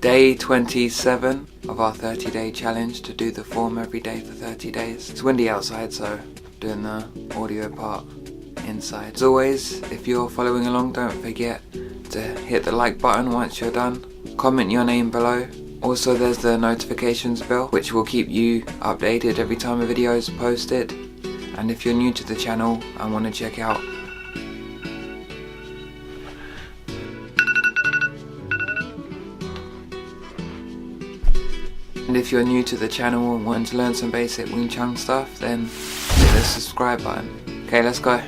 day 27 of our 30-day challenge to do the form every day for 30 days. It's windy outside, so doing the audio part inside. As always, if you're following along, don't forget to hit the like button once you're done. Comment your name below. Also, there's the notifications bell, which will keep you updated every time a video is posted. And if you're new to the channel and want to check out and want to learn some basic wingchun stuff, then hit the subscribe button. Okay, let's go.